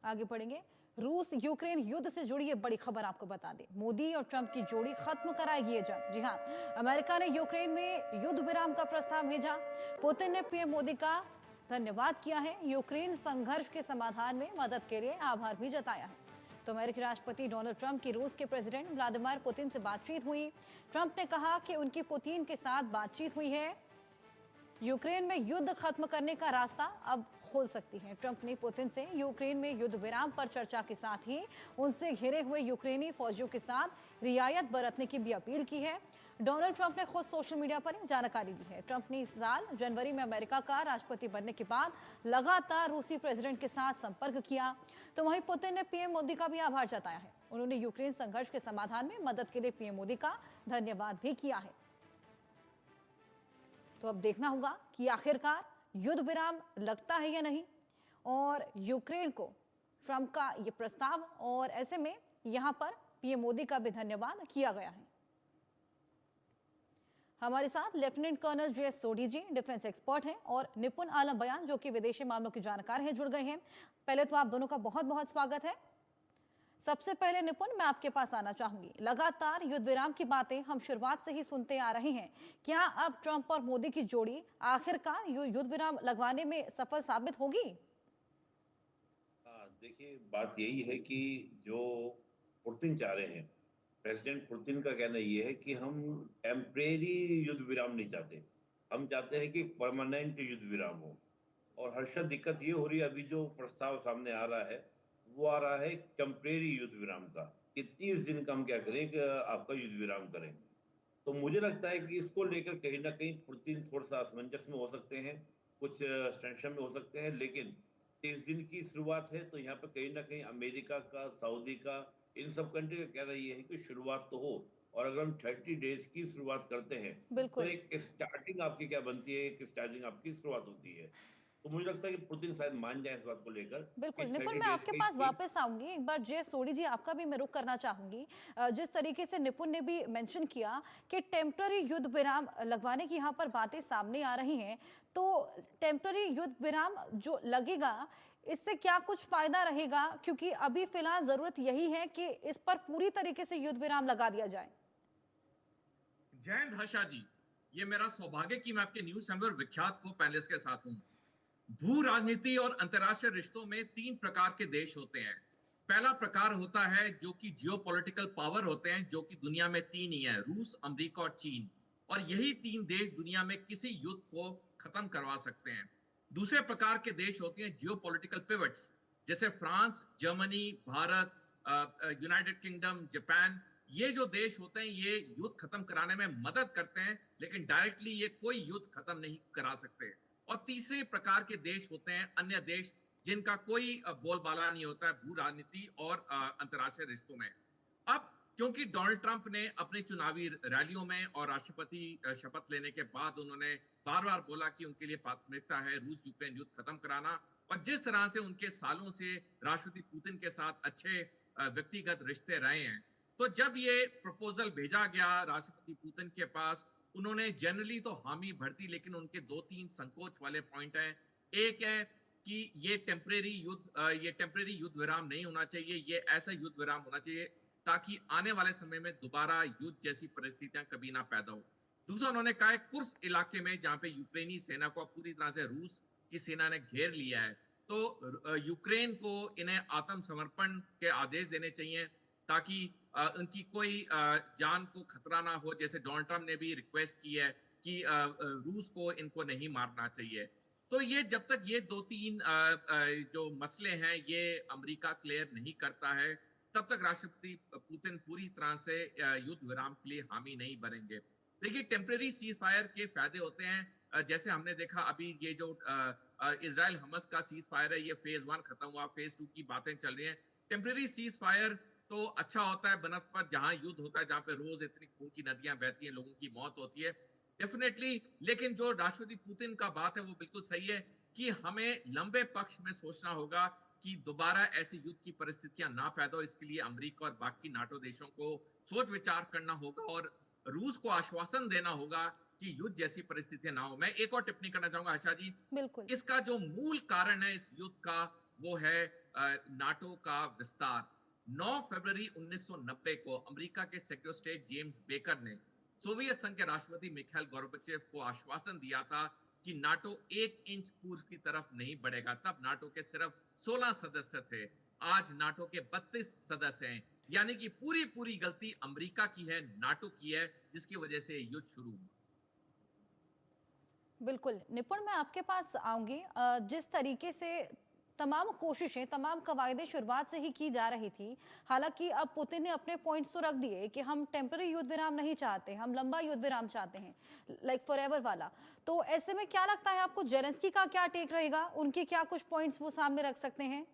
आगे बढ़ेंगे। रूस यूक्रेन युद्ध से जुड़ी ये बड़ी खबर आपको बता दें। मोदी और ट्रंप की जोड़ी खत्म कराएगी ये जंग। जी हां, अमेरिका ने यूक्रेन में युद्ध विराम का प्रस्ताव भेजा। पुतिन ने पीएम मोदी का धन्यवाद किया है। यूक्रेन संघर्ष के समाधान में मदद के लिए आभार भी जताया है। तो अमेरिकी राष्ट्रपति डोनाल्ड ट्रंप की रूस के प्रेसिडेंट व्लादिमीर पुतिन से बातचीत हुई। ट्रंप ने कहा कि उनकी पुतिन के साथ बातचीत हुई है। यूक्रेन में युद्ध खत्म करने का रास्ता अब खोल सकती है। ट्रंप ने पुतिन से यूक्रेन में युद्ध विराम पर चर्चा के साथ ही उनसे घिरे हुए यूक्रेनी फौजियों के साथ रियायत बरतने की भी अपील की है। डोनाल्ड ट्रंप ने खुद सोशल मीडिया पर जानकारी दी है। ट्रंप ने इस साल जनवरी में अमेरिका का राष्ट्रपति बनने के बाद लगातार रूसी प्रेसिडेंट के साथ संपर्क किया। तो वहीं पुतिन ने पीएम मोदी का भी आभार जताया है। उन्होंने यूक्रेन संघर्ष के समाधान में मदद के लिए पीएम मोदी का धन्यवाद भी किया है। तो अब देखना होगा कि आखिरकार युद्ध विराम लगता है या नहीं, और यूक्रेन को ट्रंप का यह प्रस्ताव, और ऐसे में यहां पर पीएम मोदी का भी धन्यवाद किया गया है। हमारे साथ lieutenant colonel J S Sodhi ji, defence expert हैं, और निपुण आलम बयान जो कि विदेशी मामलों के जानकार हैं, जुड़ गए हैं। पहले तो आप दोनों का बहुत बहुत स्वागत है। सबसे पहले निपुण, मैं आपके पास आना चाहूंगी। लगातार युद्ध विराम की बातें हम शुरुआत से ही सुनते आ रहे हैं। क्या अब ट्रंप और मोदी की जोड़ी आखिरकार युद्ध विराम लगवाने में सफल साबित होगी? हाँ, देखिए बात यही है कि जो पुतिन चाह रहे हैं, प्रेसिडेंट पुतिन का कहना ये है कि हम टेम्परेरी युद्ध विराम नहीं चाहते। हम चाहते हैं कि परमानेंट युद्ध विराम हो। और हर्षद दिक्कत ये हो रही है, अभी जो प्रस्ताव सामने आ रहा है, वो आ रहा है टेम्परेरी युद्ध विराम का, कि 30 दिन का हम क्या करें कि आपका युद्ध विराम करें। तो मुझे लगता है कि इसको लेकर कहीं न कहीं पुतिन थोड़ा-सा असमंजस में हो सकते हैं, कुछ टेंशन में हो सकते हैं, लेकिन 30 दिन की शुरुआत है, तो यहाँ पे कहीं न कहीं अमेरिका का, सऊदी का, इन सब कंट्री का कहना ये है कि शुरुआत तो हो। और अगर हम 30 डेज़ की शुरुआत करते हैं, तो बिल्कुल। एक स्टार्टिंग आपकी क्या बनती है, एक स्टार्टिंग आपकी शुरुआत होती है। तो मुझे लगता है कि पुतिन शायद मान जाएँ इस बात को लेकर कि बिल्कुल निपुण, 30 मैं डेज़ आपके का पास ही वापस आऊंगी। एक बार जे सोढी जी, आपका भी मैं रुख करना चाहूंगी। जिस तरीके से निपुण ने भी मेंशन किया कि टेम्पररी युद्ध विराम लगवाने की यहाँ पर बातें सामने आ रही हैं, तो टेम्पररी युद्ध विराम जो लगेगा, इससे क्या कुछ फायदा रहेगा? क्योंकि अभी फिलहाल जरूरत यही है कि इस पर पूरी तरीके से युद्ध विराम लगा दिया जाए। जयंत हर्षा जी, ये मेरा सौभाग्य कि मैं आपके न्यूज चैनल विख्यात को पैनलिस्ट के साथ हूं। भू राजनीति और अंतरराष्ट्रीय रिश्तों में तीन प्रकार के देश होते हैं। पहला प्रकार होता है जो कि जियोपॉलिटिकल पावर होते हैं, जो कि दुनिया में तीन ही है, रूस, अमेरिका और चीन। और यही तीन देश दुनिया में किसी युद्ध को खत्म करवा सकते हैं। दूसरे प्रकार के देश होते हैं जियोपॉलिटिकल पिवट्स, जैसे France, Germany, Bharat, United kingdom, Japan. ये जो देश होते हैं ये युद्ध खत्म कराने में मदद करते हैं, लेकिन डायरेक्टली ये कोई युद्ध खत्म नहीं करा सकते। और तीसरे प्रकार के देश होते हैं अन्य देश, जिनका कोई बोलबाला नहीं होता है भू राजनीति और अंतर्राष्ट्रीय रिश्तों में। अब क्योंकि डोनाल्ड ट्रंप ने अपने चुनावी रैलियों में और राष्ट्रपति शपथ लेने के बाद उन्होंने बार बार बोला कि उनके लिए प्राथमिकता है रूस यूक्रेन युद्ध खत्म कराना, और जिस तरह से उनके सालों से राष्ट्रपति पुतिन के साथ अच्छे व्यक्तिगत रिश्ते रहे हैं, तो जब ये प्रपोजल भेजा गया राष्ट्रपति पुतिन के पास, उन्होंने जनरली तो हामी भर दी, लेकिन उनके दो तीन संकोच वाले पॉइंट हैं। एक है कि ये टेम्परेरी युद्ध विराम नहीं होना चाहिए, ये ऐसा युद्ध विराम होना चाहिए ताकि आने वाले समय में दोबारा युद्ध जैसी परिस्थितियां कभी ना पैदा हो। दूसरा, उन्होंने कहा है कुर्स इलाके में जहां पे यूक्रेनी सेना को पूरी तरह से रूस की सेना ने घेर लिया है, तो यूक्रेन को इन्हें आत्मसमर्पण के आदेश देने चाहिए ताकि उनकी कोई जान को खतरा ना हो। जैसे डोनाल्ड ट्रंप ने भी रिक्वेस्ट की है कि रूस को इनको नहीं मारना चाहिए। तो ये जब तक ये दो तीन जो मसले हैं ये अमेरिका क्लियर नहीं करता है, तब तक राष्ट्रपति पुतिन पूरी तरह से युद्ध विराम के लिए हामी नहीं बनेंगे। देखिए, टेम्परेरी सीज फायर के फायदे होते हैं, जैसे हमने देखा अभी ये जो इजराइल हमास का सीज फायर है, ये फेज 1 खत्म हुआ, फेज 2 की बातें चल रही हैं। टेम्परेरी सीज फायर तो अच्छा होता है बनस्पत जहां युद्ध होता है, जहां पे रोज इतनी खून की नदियां बहती हैं, लोगों की मौत होती है, डेफिनेटली। लेकिन जो राष्ट्रपति पुतिन का बात है वो बिल्कुल सही है कि हमें लंबे पक्ष में सोचना होगा कि दोबारा ऐसी युद्ध की परिस्थितियां ना पैदा हो। इसके लिए अमेरिका और बाकी नाटो देशों को सोच विचार करना होगा और रूस को आश्वासन देना होगा कि युद्ध जैसी परिस्थितियां ना हो। मैं एक और टिप्पणी करना चाहूंगा आशा जी, बिल्कुल। इसका जो मूल कारण है इस युद्ध का, वो है नाटो का विस्तार। 9 फरवरी 1990 को अमेरिका के सेक्रेटरी स्टेट जेम्स बेकर ने सोवियत संघ के राष्ट्रपति मिखाइल गोर्बाचेव को आश्वासन दिया था कि नाटो 1 इंच पूर्व की तरफ नहीं बढ़ेगा। तब नाटो के सिर्फ 16 सदस्य थे, आज नाटो के 32 सदस्य हैं। यानी कि पूरी पूरी गलती अमेरिका की है, नाटो की है, जिसकी वजह से युद्ध शुरू हुआ। बिल्कुल निपुण, मैं आपके पास आऊंगी। जिस तरीके से तमाम कोशिशें, तमाम कवायदें शुरुआत से ही की जा रही थी, हालांकि अब पुतिन ने अपने पॉइंट्स तो रख दिए कि हम टेम्पररी युद्ध विराम नहीं चाहते, हम लंबा युद्ध विराम चाहते हैं, लाइक फॉरएवर वाला। तो ऐसे में क्या लगता है आपको, जेलेंस्की का क्या टेक रहेगा, उनके क्या कुछ पॉइंट्स वो सामने रख सकते हैं?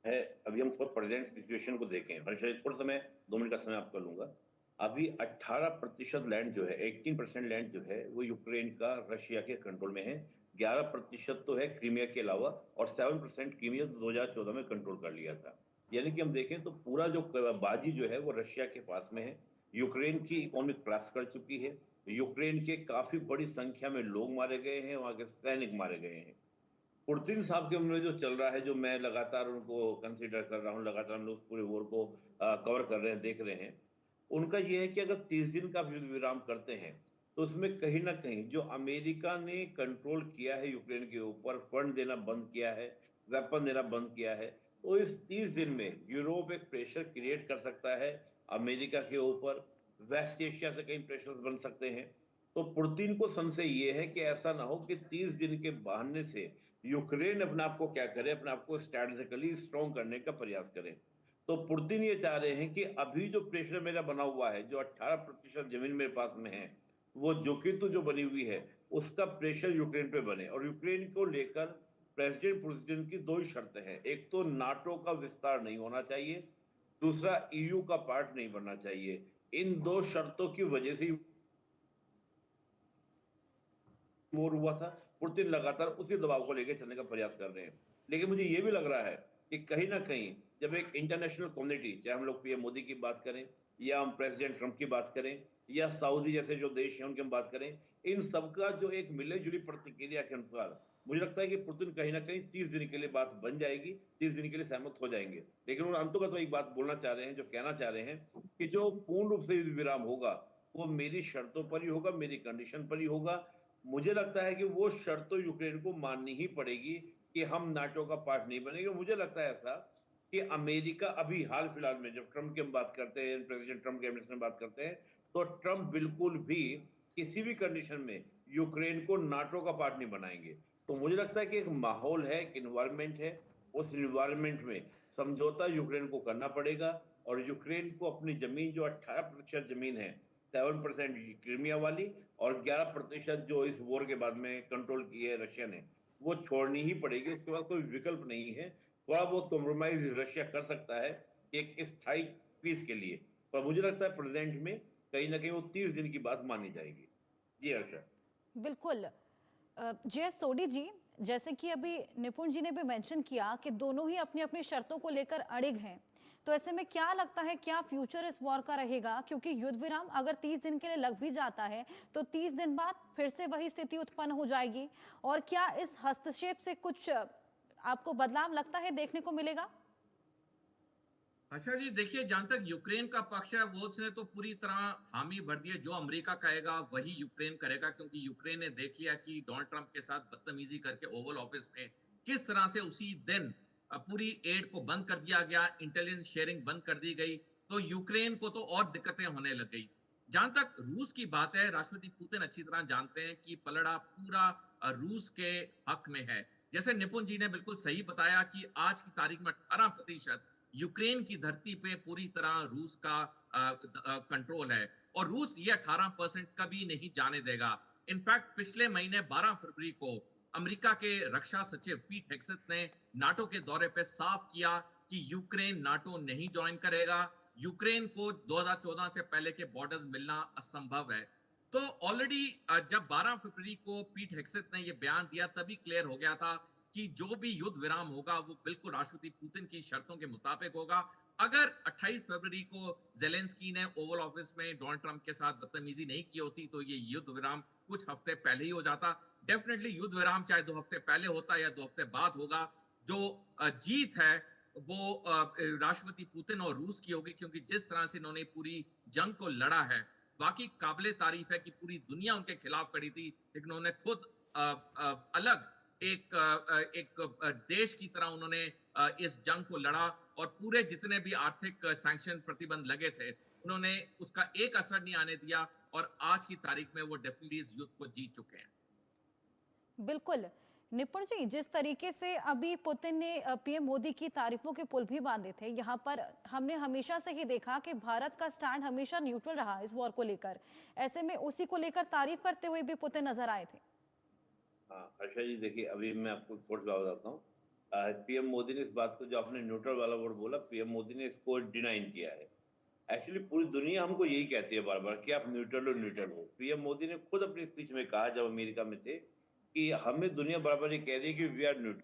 है। अभी हम खुद प्रेजेंट सिचुएशन को देखें, थोड़ा सा मैं 2 मिनट का समय आपका लूंगा। अभी 18% लैंड जो है, 18% लैंड जो है वो यूक्रेन का रशिया के कंट्रोल में है। 11% तो है क्रीमिया के अलावा, और 7% क्रीमिया 2014 में कंट्रोल कर लिया था। यानी कि हम देखें तो पूरा जो बाजी जो है वो रशिया के पास में है। यूक्रेन की इकोनॉमी क्रैश कर चुकी है। यूक्रेन के काफी बड़ी संख्या में लोग मारे गए हैं, वहां के सैनिक मारे गए हैं। पुतिन साहब के उम्र में जो चल रहा है, जो मैं लगातार उनको कंसीडर कर रहा हूँ, लगातार हम लोग पूरे वॉर को कवर कर रहे हैं, देख रहे हैं। उनका ये है कि अगर 30 दिन का युद्ध विराम करते हैं तो उसमें कहीं ना कहीं जो अमेरिका ने कंट्रोल किया है यूक्रेन के ऊपर, फंड देना बंद किया है, वेपन देना बंद किया है, तो इस 30 दिन में यूरोप एक प्रेशर क्रिएट कर सकता है अमेरिका के ऊपर। वेस्ट एशिया से कई प्रेशर बन सकते हैं। तो पुतिन को संशय ये है कि ऐसा ना हो कि 30 दिन के बहाने से यूक्रेन अपने आप को क्या करे, अपने आप को स्ट्रैटेजिकली स्ट्रॉन्ग करने का प्रयास करे। तो पुतिन ये चाह रहे हैं कि अभी जो प्रेशर मेरा बना हुआ है, जो 18% जमीन मेरे पास में है, वो जोकितो जो बनी हुई है, उसका प्रेशर यूक्रेन पे बने। और यूक्रेन को लेकर प्रेसिडेंट पुतिन की 2 ही शर्तें हैं। एक तो नाटो का विस्तार नहीं होना चाहिए, दूसरा ईयू का पार्ट नहीं बनना चाहिए। इन 2 शर्तों की वजह से वॉर हुआ था। पुतिन लगातार उसी दबाव को लेकर चलने का प्रयास कर रहे हैं। लेकिन मुझे ये भी लग रहा है कि कहीं ना कहीं जब एक इंटरनेशनल कम्युनिटी, चाहे हम लोग पीएम मोदी की बात करें, या हम प्रेसिडेंट ट्रंप की बात करें, या सऊदी जैसे जो देश हैं उनकी हम बात करें, इन सबका जो एक मिले जुली प्रतिक्रिया के अनुसार मुझे लगता है कि पुतिन कहीं ना कहीं 30 दिन के लिए बात बन जाएगी, 30 दिन के लिए सहमत हो जाएंगे। लेकिन उन अंतों एक बात बोलना चाह रहे हैं, जो कहना चाह रहे हैं कि जो पूर्ण रूप से युद्ध विराम होगा वो मेरी शर्तों पर ही होगा, मेरी कंडीशन पर ही होगा। मुझे लगता है कि वो शर्त तो यूक्रेन को माननी ही पड़ेगी कि हम नाटो का पार्ट नहीं बनेंगे। मुझे लगता है ऐसा कि अमेरिका अभी हाल फिलहाल में, जब ट्रंप की हम बात करते हैं, प्रेसिडेंट ट्रंप के एडमिनिस्ट्रेशन में बात करते हैं, तो ट्रंप बिल्कुल भी किसी भी कंडीशन में यूक्रेन को नाटो का पार्ट नहीं बनाएंगे। तो मुझे लगता है कि एक माहौल है, एक इन्वायरमेंट है, उस इन्वायरमेंट में समझौता यूक्रेन को करना पड़ेगा। और यूक्रेन को अपनी जमीन, जो 18% जमीन है, 7% क्रीमिया वाली, और 11% जो इस वॉर के बाद में कंट्रोल की है रशिया ने, वो छोड़नी ही पड़ेगी। उसके बाद कोई विकल्प नहीं है। थोड़ा बहुत कॉम्प्रोमाइज रशिया कर सकता है एक स्थायी पीस के लिए, पर मुझे लगता है प्रेजेंट में कहीं ना कहीं वो 30 दिन की बात मानी जाएगी। जी हर्षा। बिल्कुल। जे सोडी जी, जैसे कि अभी निपुण जी ने भी मेंशन किया कि दोनों ही अपनी अपनी शर्तों को लेकर अड़िग हैं, तो ऐसे में क्या लगता है, क्या फ्यूचर इस वॉर का रहेगा? क्योंकि युद्ध विराम अगर 30 दिन के लिए लग भी जाता है तो 30 दिन बाद फिर से वही स्थिति उत्पन्न हो जाएगी। और क्या इस हस्तक्षेप से कुछ आपको बदलाव लगता है देखने को मिलेगा? अच्छा जी, देखिए, जहां तक यूक्रेन का पक्ष है, वो उसने तो पूरी तरह हामी भर दी है। जो अमेरिका कहेगा वही यूक्रेन करेगा, क्योंकि यूक्रेन ने देख लिया कि डोनाल्ड ट्रंप के साथ बदतमीजी करके ओवल ऑफिस में किस तरह से उसी दिन पूरी एड को बंद कर दिया गया, इंटेलिजेंस शेयरिंग बंद कर दी गई। तो यूक्रेन को तो और दिक्कतें होने लग गई। जहां तक रूस की बात है, राष्ट्रपति पुतिन अच्छी तरह जानते हैं कि पलड़ा पूरा रूस के हक में है। जैसे निपुण जी ने बिल्कुल सही बताया कि आज की तारीख में 18% यूक्रेन की धरती पे पूरी तरह रूस का कंट्रोल है, और रूस ये 18% कभी नहीं जाने देगा। इनफैक्ट पिछले महीने 12 फरवरी को अमेरिका के रक्षा सचिव पीट हेगसेथ ने नाटो के दौरे पे साफ किया कि यूक्रेन नाटो नहीं ज्वाइन करेगा। यूक्रेन को 2014 से पहले के बॉर्डर्स मिलना असंभव है। तो ऑलरेडी जब 12 फरवरी को पीट हेगसेथ ने यह बयान दिया, तभी क्लियर हो गया था कि जो भी युद्ध विराम होगा वो बिल्कुल राष्ट्रपति पुतिन की शर्तों के मुताबिक होगा। अगर 28 फरवरी को जेलेंस्की ने ओवल ऑफिस में डोनाल्ड ट्रंप के साथ बदतमीजी नहीं की होती तो ये युद्ध विराम कुछ हफ्ते पहले ही हो जाता। डेफिनेटली युद्ध विराम चाहे 2 हफ्ते पहले होता या 2 हफ्ते बाद होगा, जो जीत है वो राष्ट्रपति पुतिन और रूस की होगी, क्योंकि जिस तरह से इन्होंने पूरी जंग को लड़ा है, वाकई काबिले तारीफ है कि पूरी दुनिया उनके खिलाफ खड़ी थी, लेकिन उन्होंने खुद अलग एक देश की तरह उन्होंने इस जंग को लड़ा, और पूरे जितने भी आर्थिक सैंक्शन प्रतिबंध लगे थे, उन्होंने उसका एक असर नहीं आने दिया, और आज की तारीख में वो डेफिनेटली इस युद्ध को जीत चुके हैं। बिल्कुल निपुण जी, जिस तरीके से अभी पुतिन ने पीएम मोदी की तारीफों के पुल भी बांधे थे, यहाँ पर हमने हमेशा से ही देखा कि भारत का स्टैंड हमेशा न्यूट्रल रहा इस वॉर को लेकर। ऐसे में उसी को लेकर तारीफ करते हुए भी पुतिन नजर आए थे। हाँ हर्षा जी, देखिए अभी मैं आपको थोड़ा सा बताता हूँ। पीएम मोदी ने इस बात को, जो आपने न्यूट्रल वाला वर्ड बोला, पीएम मोदी ने इसको डिनाई किया है। एक्चुअली पूरी दुनिया हमको यही कहती है बार बार कि आप न्यूट्रल हो, न्यूट्रल हो। पीएम मोदी ने खुद अपनी स्पीच में कहा जब अमेरिका में थे कि हमें दुनिया बार बार ये कह रही है कि वी आर न्यूट्रल।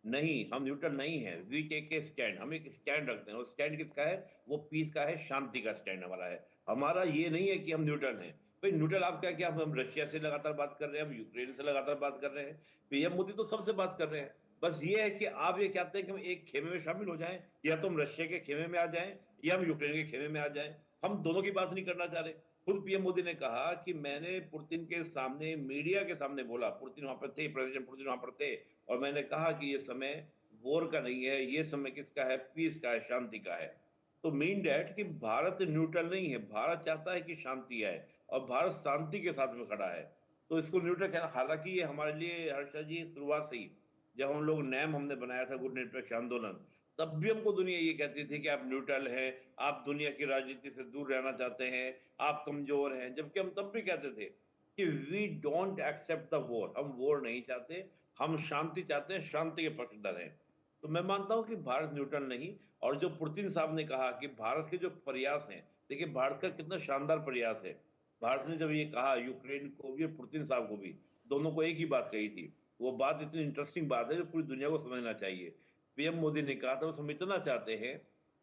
नहीं, हम न्यूट्रल नहीं है, वी टेक ए स्टैंड। हम एक स्टैंड रखते हैं, और स्टैंड किसका है? वो पीस का है, शांति का स्टैंड हमारा है। हमारा ये नहीं है कि हम न्यूट्रल हैं। भाई न्यूट्रल आप क्या क्या, हम रशिया से लगातार बात कर रहे हैं, हम यूक्रेन से लगातार बात कर रहे हैं, पीएम मोदी तो सबसे बात कर रहे हैं। बस ये है कि आप ये चाहते हैं कि हम एक खेमे में शामिल हो जाएं, या तो हम रशिया के खेमे में आ जाएं या हम यूक्रेन के खेमे में आ जाएं। हम दोनों की बात नहीं करना चाह रहे। खुद पीएम मोदी ने कहा कि मैंने पुतिन के सामने, मीडिया के सामने बोला, पुतिन वहां पर थे, प्रेसिडेंट पुतिन वहां पर थे, और मैंने कहा कि ये समय वॉर का नहीं है, ये समय किसका है? पीस का है, शांति का है। तो मीन डैट कि भारत न्यूट्रल नहीं है, भारत चाहता है कि शांति आए, और भारत शांति के साथ में खड़ा है। तो इसको न्यूट्रल कहना, हालांकि ये हमारे लिए हर्षा जी शुरुआत से ही, जब हम लोग नैम हमने बनाया था, गुड निरपेक्ष आंदोलन, तब भी हमको दुनिया ये कहती थी कि आप न्यूट्रल हैं, आप दुनिया की राजनीति से दूर रहना चाहते हैं, आप कमजोर हैं। जबकि हम तब भी कहते थे कि we don't accept the war, हम वॉर नहीं चाहते, हम शांति चाहते हैं, शांति के पक्षधर हैं। तो मैं मानता हूं कि भारत न्यूट्रल नहीं। और जो पुतिन साहब ने कहा कि भारत के जो प्रयास हैं, देखिए भारत का कितना शानदार प्रयास है। भारत ने जब ये कहा, यूक्रेन को भी, पुतिन साहब को भी, दोनों को एक ही बात कही थी। वो बात इतनी इंटरेस्टिंग बात है जो पूरी दुनिया को समझना चाहिए। पीएम मोदी ने कहा था, वो समझना चाहते हैं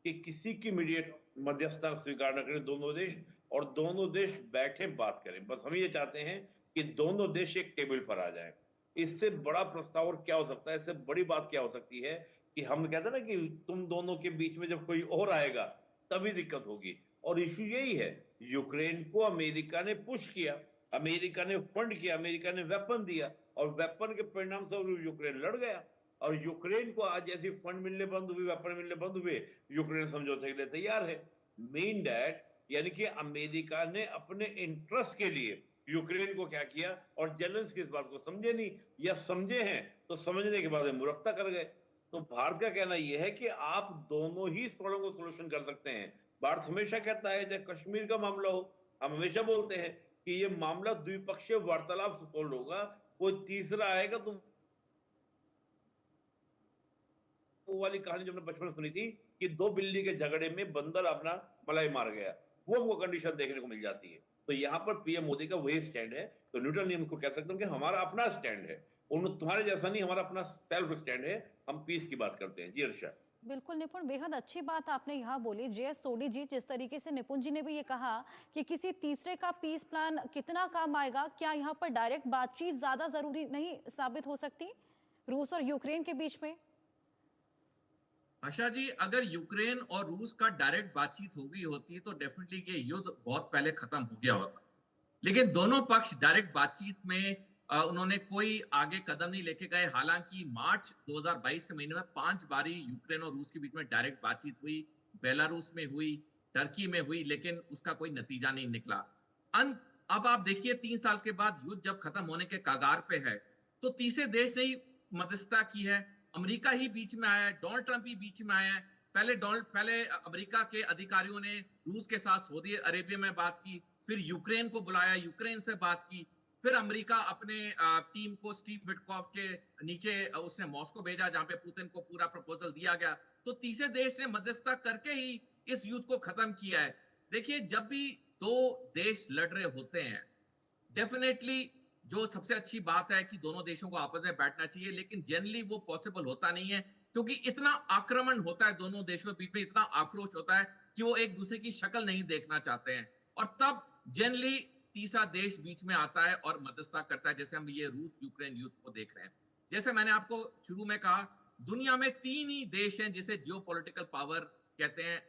कि किसी की मीडिएट मध्यस्थता स्वीकार न करें दोनों देश, और दोनों देश बैठे बात करें। बस हम ये चाहते हैं कि दोनों देश एक टेबल पर आ जाएं। इससे बड़ा प्रस्ताव और क्या हो सकता है? इससे बड़ी बात क्या हो सकती है कि हम कहते हैं ना कि तुम दोनों के बीच में जब कोई और आएगा तभी दिक्कत होगी। और इशू यही है, यूक्रेन को अमेरिका ने पुश किया, अमेरिका ने फंड किया, अमेरिका ने वेपन दिया, और वेपन के परिणाम से यूक्रेन लड़ गया। और यूक्रेन को आज ऐसी फंड मिलने बंद हुए, वेपन मिलने बंद हुए, यूक्रेन समझौते के लिए तैयार है। मीन डैट यानी कि अमेरिका ने अपने इंटरेस्ट के लिए यूक्रेन को क्या किया, और जेलेंस्की इस बात को समझे नहीं, या समझे हैं तो समझने के बाद मूर्खता कर गए। तो भारत का कहना यह है कि आप दोनों ही इस प्रॉब्लम को सोल्यूशन कर सकते हैं। भारत हमेशा कहता है, चाहे कश्मीर का मामला हो, हम हमेशा बोलते हैं कि ये मामला द्विपक्षीय वार्तालाप से सोल्व होगा, कोई तीसरा आएगा तो वो वाली कहानी जो हमने बचपन में सुनी थी कि दो बिल्ली के झगड़े में बंदर अपना मलाई मार गया, वो हमको कंडीशन देखने को मिल जाती है। तो यहाँ पर पीएम मोदी का वही स्टैंड है। तो न्यूट्रल नहीं हमको कह सकते कि हमारा अपना स्टैंड है, उन तुम्हारे जैसा नहीं, हमारा अपना सेल्फ स्टैंड है। हम पीस की बात करते हैं। जी अर्षा। बिल्कुल निपुण, बेहद अच्छी बात आपने यहाँ बोली। जेएस सोढी जी, जिस तरीके से निपुण जी ने भी ये कहा कि किसी तीसरे का पीस प्लान कितना काम आएगा, क्या यहाँ पर डायरेक्ट बातचीत ज्यादा जरूरी नहीं साबित हो सकती रूस और यूक्रेन के बीच में? आशा जी, अगर यूक्रेन और रूस का डायरेक्ट बातचीत हो गई होती तो डेफिनेटली ये युद्ध बहुत पहले खत्म हो गया होता। लेकिन दोनों पक्ष डायरेक्ट बातचीत में उन्होंने कोई आगे कदम नहीं लेके गए। हालांकि मार्च 2022 के महीने में 5 बारी यूक्रेन और रूस के बीच में डायरेक्ट बातचीत हुई, बेलारूस में हुई, टर्की में हुई, लेकिन उसका कोई नतीजा नहीं निकला। अब आप देखिए 3 साल के बाद युद्ध जब खत्म होने के कगार पे है, तो तीसरे देश ने ही मध्यस्थता की है। अमेरिका ही बीच में आया है, डोनाल्ड ट्रंप ही बीच में आया है। पहले अमेरिका के अधिकारियों ने रूस के साथ सऊदी अरेबिया में बात की, फिर यूक्रेन को बुलाया, यूक्रेन से बात की, फिर अमेरिका अपने टीम को स्टीव विटकॉफ के नीचे उसने मॉस्को भेजा, जहां पे पुतिन को पूरा प्रपोजल दिया गया। तो तीसरे देश ने मध्यस्थता करके ही इस युद्ध को खत्म किया है। देखिए, जब भी दो देश लड़ रहे होते हैं, डेफिनेटली जो सबसे अच्छी बात है कि दोनों देशों को आपस में बैठना चाहिए, लेकिन जनरली वो पॉसिबल होता नहीं है, क्योंकि इतना आक्रमण होता है दोनों देशों के बीच में, इतना आक्रोश होता है कि वो एक दूसरे की शक्ल नहीं देखना चाहते हैं। और तब जनरली तीसरा देश बीच में आता है और मध्यस्थता करता है, जैसे हम ये रूस यूक्रेन युद्ध को देख रहे हैं। जैसे मैंने आपको शुरू में कहा, दुनिया में 3 ही देश हैं जिसे जियोपॉलिटिकल पावर कहते हैं।